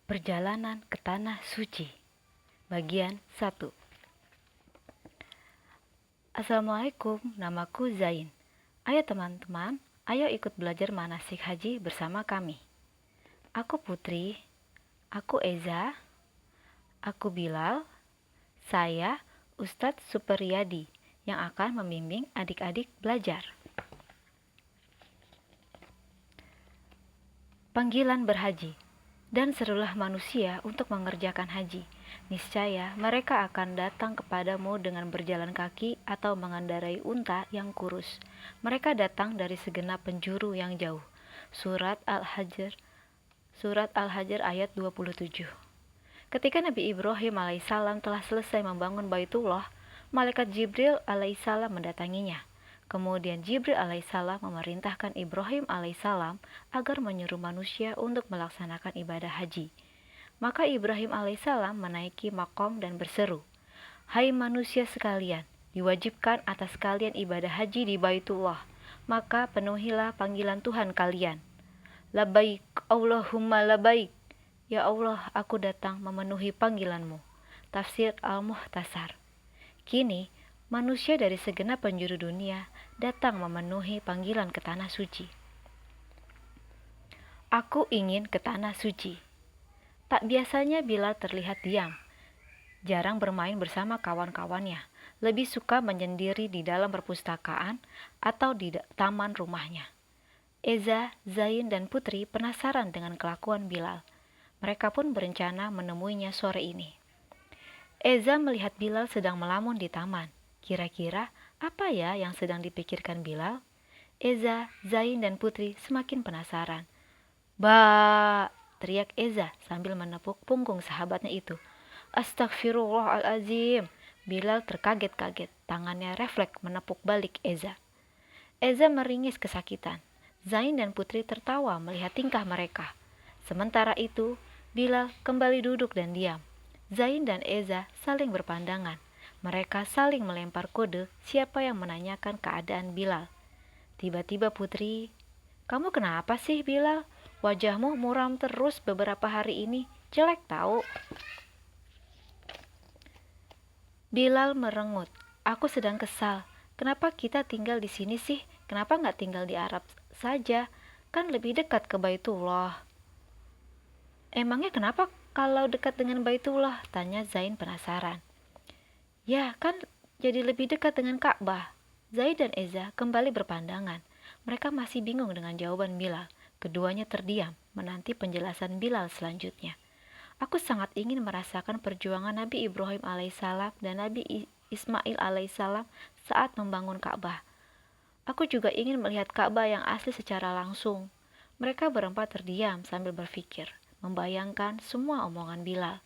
Perjalanan ke Tanah Suci. Bagian 1. Assalamualaikum, namaku Zain. Ayo teman-teman, ayo ikut belajar manasik haji bersama kami. Aku Putri, aku Eza, aku Bilal, saya Ustadz Superyadi yang akan membimbing adik-adik belajar. Panggilan berhaji. Dan serulah manusia untuk mengerjakan haji. Niscaya mereka akan datang kepadamu dengan berjalan kaki atau mengendarai unta yang kurus. Mereka datang dari segenap penjuru yang jauh. Surat Al-Hajr ayat 27. Ketika Nabi Ibrahim alaihissalam telah selesai membangun Baitullah, malaikat Jibril alaihissalam mendatanginya. Kemudian Jibril alaihissalam memerintahkan Ibrahim alaihissalam agar menyuruh manusia untuk melaksanakan ibadah haji. Maka Ibrahim alaihissalam menaiki maqam dan berseru, "Hai manusia sekalian, diwajibkan atas kalian ibadah haji di Baitullah, maka penuhilah panggilan Tuhan kalian. Labaik, Allahumma labaik. Ya Allah, aku datang memenuhi panggilanmu." Tafsir Al-Muhtasar. Kini, manusia dari segenap penjuru dunia datang memenuhi panggilan ke Tanah Suci. Aku ingin ke Tanah Suci. Tak biasanya Bilal terlihat diam, jarang bermain bersama kawan-kawannya, lebih suka menyendiri di dalam perpustakaan atau di taman rumahnya. Eza, Zain, dan Putri penasaran dengan kelakuan Bilal. Mereka pun berencana menemuinya sore ini. Eza melihat Bilal sedang melamun di taman. Kira-kira apa ya yang sedang dipikirkan Bilal? Eza, Zain, dan Putri semakin penasaran. "Ba!" teriak Eza sambil menepuk punggung sahabatnya itu. "Astagfirullahalazim!" Bilal terkaget-kaget. Tangannya refleks menepuk balik Eza. Eza meringis kesakitan. Zain dan Putri tertawa melihat tingkah mereka. Sementara itu, Bilal kembali duduk dan diam. Zain dan Eza saling berpandangan. Mereka saling melempar kode siapa yang menanyakan keadaan Bilal. Tiba-tiba Putri, "Kamu kenapa sih Bilal? Wajahmu muram terus beberapa hari ini, jelek tahu." Bilal merengut. "Aku sedang kesal. Kenapa kita tinggal di sini sih? Kenapa nggak tinggal di Arab saja? Kan lebih dekat ke Baitullah." "Emangnya kenapa kalau dekat dengan Baitullah?" tanya Zain penasaran. "Ya, kan jadi lebih dekat dengan Ka'bah." Zaid dan Eza kembali berpandangan. Mereka masih bingung dengan jawaban Bilal. Keduanya terdiam, menanti penjelasan Bilal selanjutnya. "Aku sangat ingin merasakan perjuangan Nabi Ibrahim alaihissalam dan Nabi Ismail alaihissalam saat membangun Ka'bah. Aku juga ingin melihat Ka'bah yang asli secara langsung." Mereka berempat terdiam sambil berpikir, membayangkan semua omongan Bilal.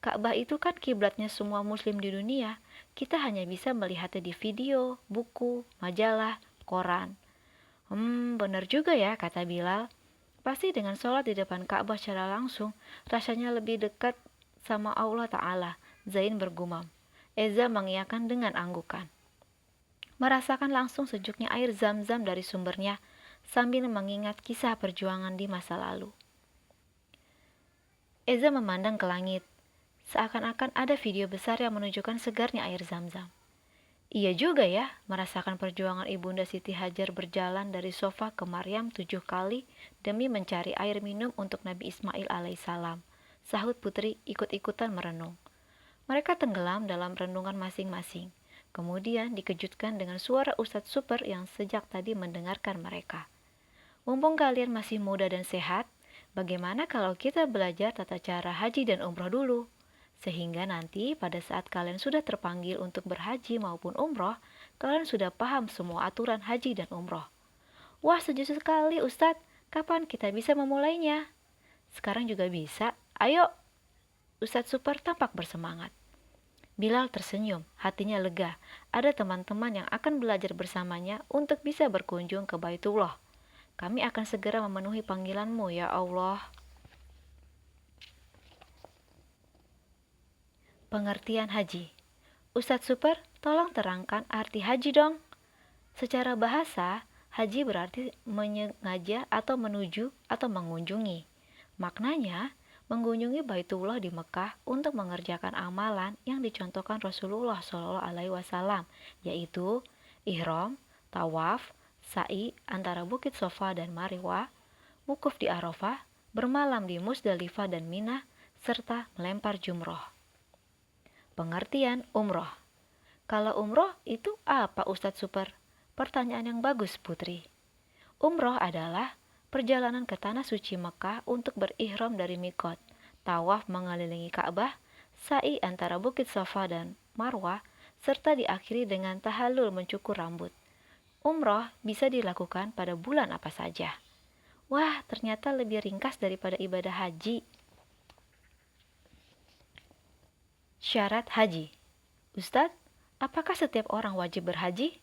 Ka'bah itu kan kiblatnya semua muslim di dunia. Kita hanya bisa melihatnya di video, buku, majalah, koran. Benar juga ya, kata Bilal. Pasti dengan sholat di depan Ka'bah secara langsung, rasanya lebih dekat sama Allah Ta'ala. Zain bergumam. Eza mengiyakan dengan anggukan. Merasakan langsung sejuknya air zam-zam dari sumbernya, sambil mengingat kisah perjuangan di masa lalu. Eza memandang ke langit. Seakan-akan ada video besar yang menunjukkan segarnya air zam-zam. Iya juga ya, merasakan perjuangan Ibunda Siti Hajar berjalan dari sofa ke Maryam 7 kali demi mencari air minum untuk Nabi Ismail alaihissalam. Sahut Putri ikut-ikutan merenung. Mereka tenggelam dalam renungan masing-masing. Kemudian dikejutkan dengan suara Ustadz Super yang sejak tadi mendengarkan mereka. "Mumpung kalian masih muda dan sehat, bagaimana kalau kita belajar tata cara haji dan umroh dulu? Sehingga nanti pada saat kalian sudah terpanggil untuk berhaji maupun umroh, kalian sudah paham semua aturan haji dan umroh." "Wah, setuju sekali Ustadz, kapan kita bisa memulainya?" "Sekarang juga bisa, ayo." Ustadz Super tampak bersemangat. Bilal tersenyum, hatinya lega. Ada teman-teman yang akan belajar bersamanya untuk bisa berkunjung ke Baitullah. "Kami akan segera memenuhi panggilanmu ya Allah." Pengertian haji. Ustadz Super, tolong terangkan arti haji dong. Secara bahasa, haji berarti menyengaja atau menuju atau mengunjungi. Maknanya, mengunjungi Baitullah di Mekah untuk mengerjakan amalan yang dicontohkan Rasulullah SAW, yaitu ihram, tawaf, sa'i antara Bukit Sofa dan Marwah, wukuf di Arafah, bermalam di Musdalifah dan Mina, serta melempar jumroh. Pengertian umroh. Kalau umroh itu apa Ustadz Super? Pertanyaan yang bagus, Putri. Umroh adalah perjalanan ke tanah suci Mekah untuk berihram dari mikot, tawaf mengelilingi Ka'bah, sa'i antara Bukit Safa dan Marwah, serta diakhiri dengan tahallul mencukur rambut. Umroh bisa dilakukan pada bulan apa saja. Wah, ternyata lebih ringkas daripada ibadah haji. Syarat haji. Ustadz, apakah setiap orang wajib berhaji?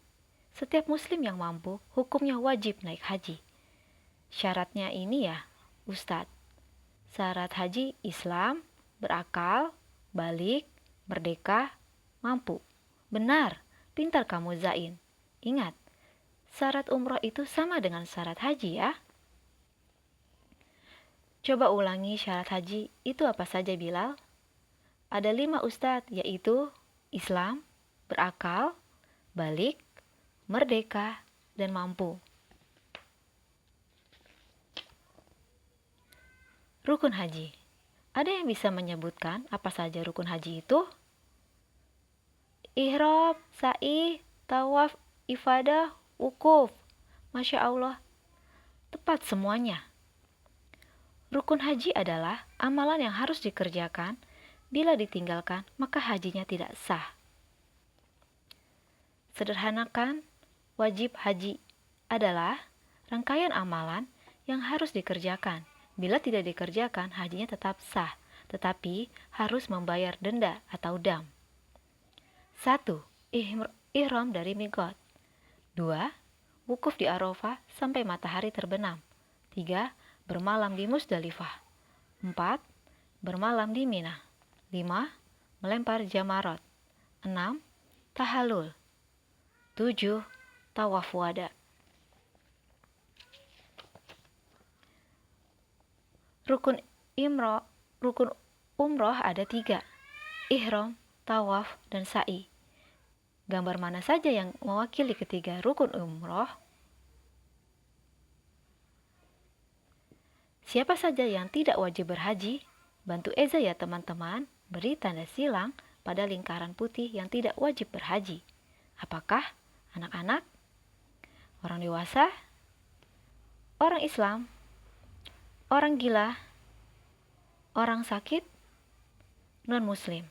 Setiap muslim yang mampu, hukumnya wajib naik haji. Syaratnya ini ya, Ustadz. Syarat haji Islam, berakal, balik, merdeka, mampu. Benar, pintar kamu Zain. Ingat, syarat umroh itu sama dengan syarat haji ya. Coba ulangi syarat haji itu apa saja Bilal? Ada 5 Ustadz, yaitu Islam, berakal, balik, merdeka, dan mampu. Rukun haji. Ada yang bisa menyebutkan apa saja rukun haji itu? Ihram, sa'i, tawaf, ifadah, wukuf. Masya Allah, tepat semuanya. Rukun haji adalah amalan yang harus dikerjakan. Bila ditinggalkan, maka hajinya tidak sah. Sederhanakan, wajib haji adalah rangkaian amalan yang harus dikerjakan. Bila tidak dikerjakan, hajinya tetap sah, tetapi harus membayar denda atau dam. 1. Ihram dari mikot. 2. Wukuf di Arafah sampai matahari terbenam. 3. Bermalam di Musdalifah. 4. Bermalam di Mina. 5. Melempar jamarot. 6. Tahallul. 7. Tawaf wada. Rukun umroh ada 3. Ihram, tawaf, dan sa'i. Gambar mana saja yang mewakili ketiga rukun umroh? Siapa saja yang tidak wajib berhaji? Bantu Eza ya teman-teman, beri tanda silang pada lingkaran putih yang tidak wajib berhaji. Apakah anak-anak, orang dewasa, orang Islam, orang gila, orang sakit, non-muslim?